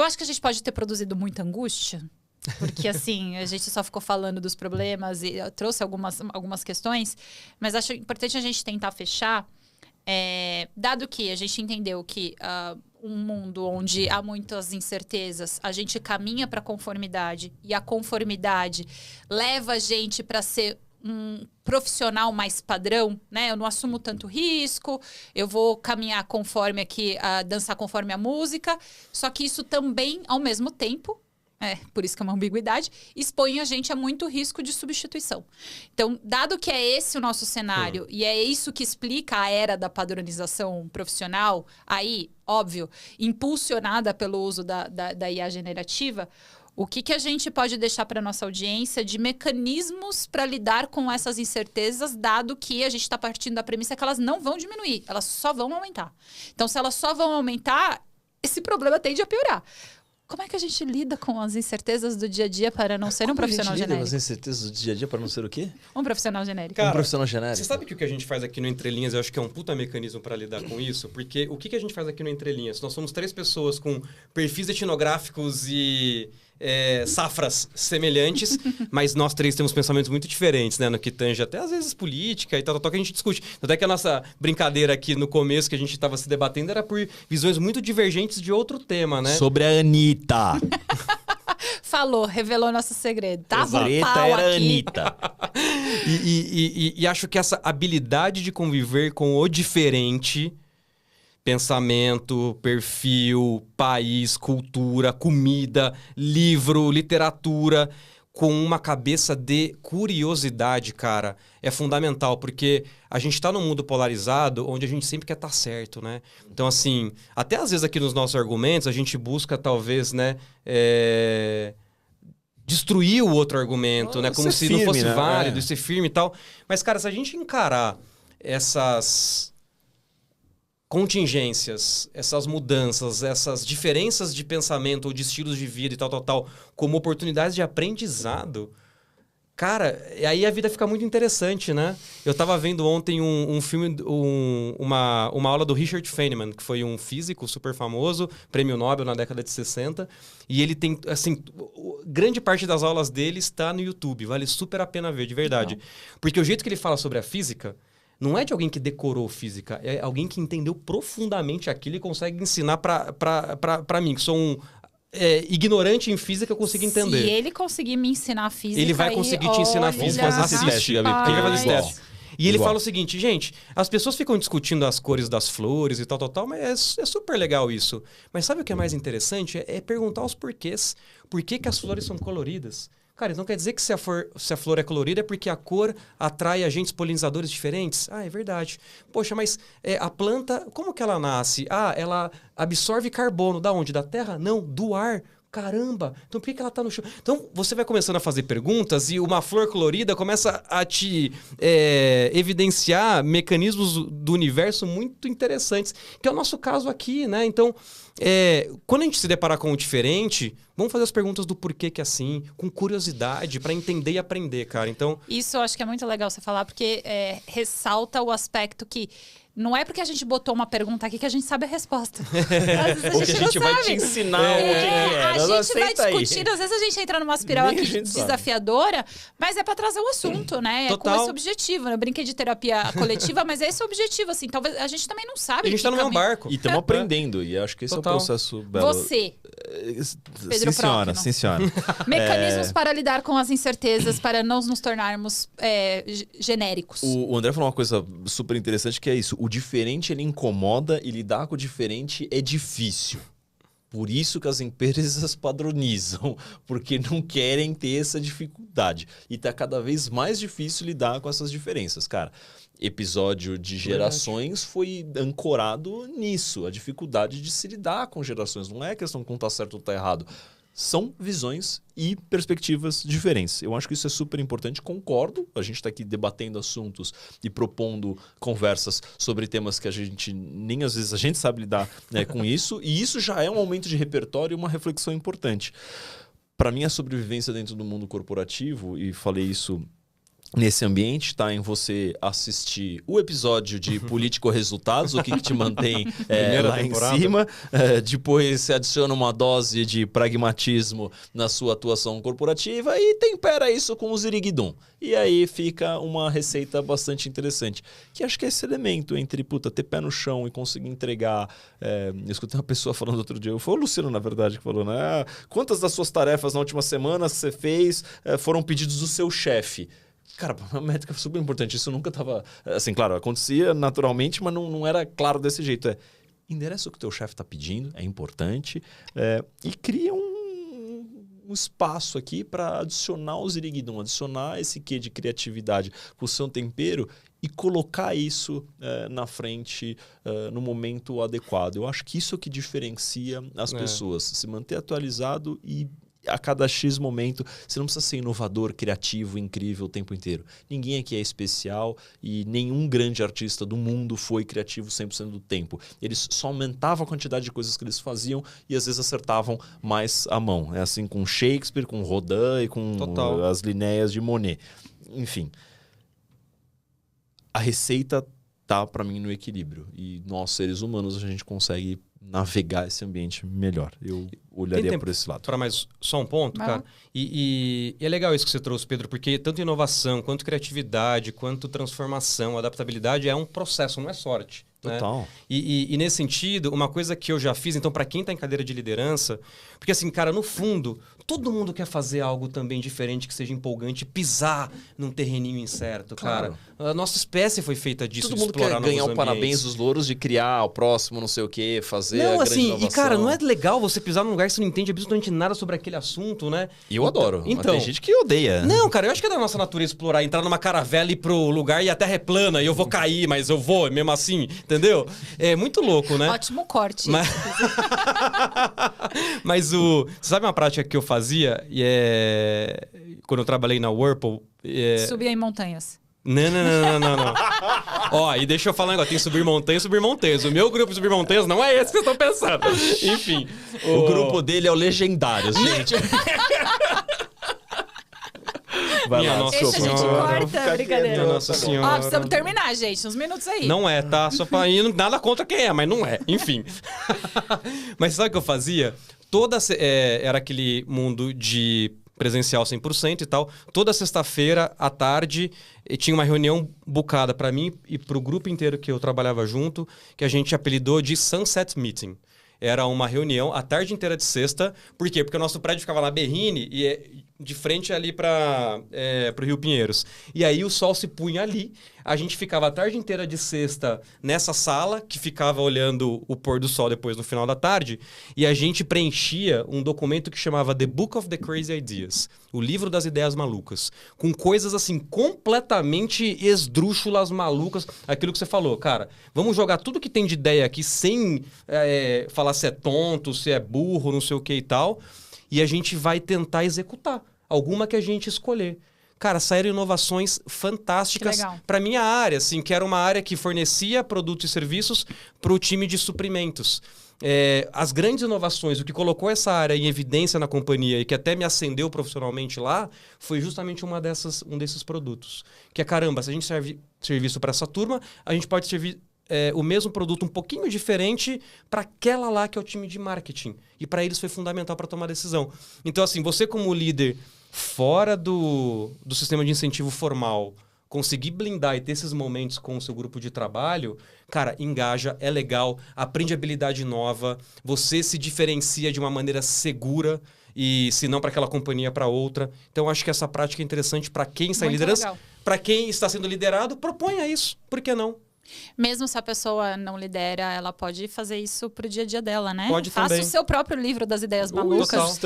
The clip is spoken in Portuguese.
Eu acho que a gente pode ter produzido muita angústia. Porque, assim, a gente só ficou falando dos problemas e eu trouxe algumas questões. Mas acho importante a gente tentar fechar. Dado que a gente entendeu que um mundo onde há muitas incertezas, a gente caminha para a conformidade. E a conformidade leva a gente para ser um profissional mais padrão, né? Eu não assumo tanto risco, eu vou caminhar conforme aqui, dançar conforme a música. Só que isso também, ao mesmo tempo, por isso que é uma ambiguidade, expõe a gente a muito risco de substituição. Então, dado que é esse o nosso cenário, e é isso que explica a era da padronização profissional, aí, óbvio, impulsionada pelo uso da IA generativa, o que a gente pode deixar para a nossa audiência de mecanismos para lidar com essas incertezas, dado que a gente está partindo da premissa que elas não vão diminuir, elas só vão aumentar. Então, se elas só vão aumentar, esse problema tende a piorar. Como é que a gente lida com as incertezas do dia a dia para não ser um profissional genérico? As incertezas do dia a dia para não ser o quê? Um profissional genérico. Cara, um profissional genérico. Você sabe que o que a gente faz aqui no Entre Linhas, eu acho que é um puta mecanismo para lidar com isso? Porque o que a gente faz aqui no Entre Linhas? Nós somos 3 pessoas com perfis etnográficos e safras semelhantes, mas nós 3 temos pensamentos muito diferentes, né? No que tange até às vezes política e tal, que a gente discute. Até que a nossa brincadeira aqui no começo, que a gente estava se debatendo, era por visões muito divergentes de outro tema, né? Sobre a Anitta. Falou, revelou nosso segredo. Tá bom, Treta era a aqui. Anitta. E acho que essa habilidade de conviver com o diferente, pensamento, perfil, país, cultura, comida, livro, literatura, com uma cabeça de curiosidade, cara, é fundamental, porque a gente tá num mundo polarizado onde a gente sempre quer estar certo, né? Então, assim, até às vezes aqui nos nossos argumentos, a gente busca, talvez, né, destruir o outro argumento, né? Como se firme, não fosse né? válido, ser firme e tal. Mas, cara, se a gente encarar essas contingências, essas mudanças, essas diferenças de pensamento ou de estilos de vida e tal, como oportunidades de aprendizado, cara, aí a vida fica muito interessante, né? Eu tava vendo ontem um filme, uma aula do Richard Feynman, que foi um físico super famoso, prêmio Nobel na década de 60, e ele tem, assim, grande parte das aulas dele está no YouTube, vale super a pena ver, de verdade. Porque o jeito que ele fala sobre a física não é de alguém que decorou física, é alguém que entendeu profundamente aquilo e consegue ensinar pra mim, que sou um ignorante em física, eu consigo entender. Se ele conseguir me ensinar física, ele vai conseguir te ensinar física. Vamos fazer esse teste, Gabi. Ele vai fazer esse teste. E ele Igual. fala o seguinte, gente, as pessoas ficam discutindo as cores das flores e tal, mas é super legal isso. Mas sabe o que é mais interessante? É perguntar os porquês. Por que as flores são coloridas? Cara, então quer dizer que se a flor é colorida é porque a cor atrai agentes polinizadores diferentes? Ah, é verdade. Poxa, mas a planta, como que ela nasce? Ah, ela absorve carbono. Da onde? Da terra? Não, do ar. Caramba, então por que ela tá no chão? Então você vai começando a fazer perguntas e uma flor colorida começa a te evidenciar mecanismos do universo muito interessantes, que é o nosso caso aqui, né? Então, quando a gente se deparar com o diferente, vamos fazer as perguntas do porquê que é assim, com curiosidade, para entender e aprender, cara. Então, isso eu acho que é muito legal você falar, porque ressalta o aspecto que não é porque a gente botou uma pergunta aqui que a gente sabe a resposta. Às vezes Ou que a gente vai te ensinar o que é. A gente vai discutir, às vezes a gente entra numa espiral Nem aqui desafiadora, mas é pra trazer o assunto, né? Total. É com esse objetivo. Eu brinquei de terapia coletiva, mas é esse o objetivo, assim. Talvez a gente também não sabe. a gente tá no mesmo barco. E estamos aprendendo, e acho que esse Total. é o processo belo. Você, Pedro Sim, senhora, Próquino. sim, senhora. mecanismos para lidar com as incertezas, para não nos tornarmos genéricos. O André falou uma coisa super interessante, que é isso. O diferente, ele incomoda, e lidar com o diferente é difícil. Por isso que as empresas padronizam, porque não querem ter essa dificuldade. E tá cada vez mais difícil lidar com essas diferenças, cara. Episódio de gerações foi ancorado nisso, a dificuldade de se lidar com gerações. Não é questão de um tá certo ou tá errado. São visões e perspectivas diferentes. Eu acho que isso é super importante, concordo. A gente está aqui debatendo assuntos e propondo conversas sobre temas que a gente nem às vezes a gente sabe lidar, né, com isso. E isso já é um aumento de repertório e uma reflexão importante. Para mim, a sobrevivência dentro do mundo corporativo, e falei isso nesse ambiente, está em você assistir o episódio de Político Resultados, o que te mantém lá temporada. em cima. Depois você adiciona uma dose de pragmatismo na sua atuação corporativa e tempera isso com o Ziriguidum. E aí fica uma receita bastante interessante. Que acho que é esse elemento entre ter pé no chão e conseguir entregar. Eu escutei uma pessoa falando outro dia, foi o Luciano, na verdade, que falou, né? Quantas das suas tarefas na última semana que você fez foram pedidos do seu chefe? Cara, uma métrica super importante. Isso nunca estava... Assim, claro, acontecia naturalmente, mas não era claro desse jeito. Endereça o que o teu chefe está pedindo, é importante. E cria um espaço aqui para adicionar o Ziriguidum, adicionar esse quê de criatividade com o seu tempero e colocar isso na frente no momento adequado. Eu acho que isso é o que diferencia as pessoas. Se manter atualizado e a cada X momento, você não precisa ser inovador, criativo, incrível o tempo inteiro. Ninguém aqui é especial e nenhum grande artista do mundo foi criativo 100% do tempo. Eles só aumentavam a quantidade de coisas que eles faziam e às vezes acertavam mais a mão. É assim com Shakespeare, com Rodin e com as Linéias de Monet. Enfim, a receita tá para mim no equilíbrio. E nós, seres humanos, a gente consegue navegar esse ambiente melhor. Eu olharia por esse lado. Para mais só um ponto, cara. E é legal isso que você trouxe, Pedro, porque tanto inovação, quanto criatividade, quanto transformação, adaptabilidade é um processo, não é sorte. Total. Né? E nesse sentido, uma coisa que eu já fiz, então, para quem está em cadeira de liderança, porque assim, cara, no fundo, todo mundo quer fazer algo também diferente, que seja empolgante, pisar num terreninho incerto, claro. Cara. A nossa espécie foi feita disso, todo de mundo explorar quer ganhar novos o parabéns ambientes. dos louros de criar o próximo, não sei o quê, fazer não, a grande assim, inovação. E cara, não é legal você pisar num lugar que você não entende absolutamente nada sobre aquele assunto, né? E eu adoro. Então, mas tem gente que odeia. Não, cara, eu acho que é da nossa natureza explorar, entrar numa caravela e ir pro lugar e a terra é plana e eu vou cair, mas eu vou mesmo assim, entendeu? É muito louco, né? Ótimo corte. Mas você sabe uma prática que eu fazia? Quando eu trabalhei na Whirlpool... Subir em montanhas. Não. Ó, e deixa eu falar um negócio. Tem subir montanhas e subir montanhas. O meu grupo de subir montanhas não é esse que vocês estão pensando. Enfim. O grupo dele é o Legendários, gente. Vai lá, Nossa Esse a gente Senhora. corta, brincadeira. Minha Nossa Senhora. Ó, precisamos terminar, gente. Uns minutos aí. Não é, tá? Só pra ir, nada contra quem é, mas não é. Enfim. Mas sabe o que eu fazia? Era aquele mundo de presencial 100% e tal. Toda sexta-feira, à tarde, tinha uma reunião bucada pra mim e pro grupo inteiro que eu trabalhava junto, que a gente apelidou de Sunset Meeting. Era uma reunião a tarde inteira de sexta. Por quê? Porque o nosso prédio ficava na Berrine e de frente ali para o Rio Pinheiros. E aí o sol se punha ali. A gente ficava a tarde inteira de sexta nessa sala, que ficava olhando o pôr do sol depois no final da tarde. E a gente preenchia um documento que chamava The Book of the Crazy Ideas. O livro das ideias malucas. Com coisas assim, completamente esdrúxulas, malucas. Aquilo que você falou, cara. Vamos jogar tudo que tem de ideia aqui sem falar se é tonto, se é burro, não sei o que e tal. E a gente vai tentar executar alguma que a gente escolher. Cara, saíram inovações fantásticas para minha área, assim, que era uma área que fornecia produtos e serviços para o time de suprimentos. As grandes inovações, o que colocou essa área em evidência na companhia e que até me acendeu profissionalmente lá, foi justamente um desses produtos. Que é, caramba, se a gente serve serviço para essa turma, a gente pode servir o mesmo produto um pouquinho diferente para aquela lá que é o time de marketing. E para eles foi fundamental para tomar decisão. Então, assim, você como líder fora do sistema de incentivo formal, conseguir blindar e ter esses momentos com o seu grupo de trabalho, cara, engaja, é legal, aprende habilidade nova, você se diferencia de uma maneira segura e, se não para aquela companhia, para outra. Então, acho que essa prática é interessante para quem está em liderança. Para quem está sendo liderado, proponha isso. Por que não? Mesmo se a pessoa não lidera, ela pode fazer isso pro dia a dia dela, né? Pode também. Faça o seu próprio livro das ideias malucas.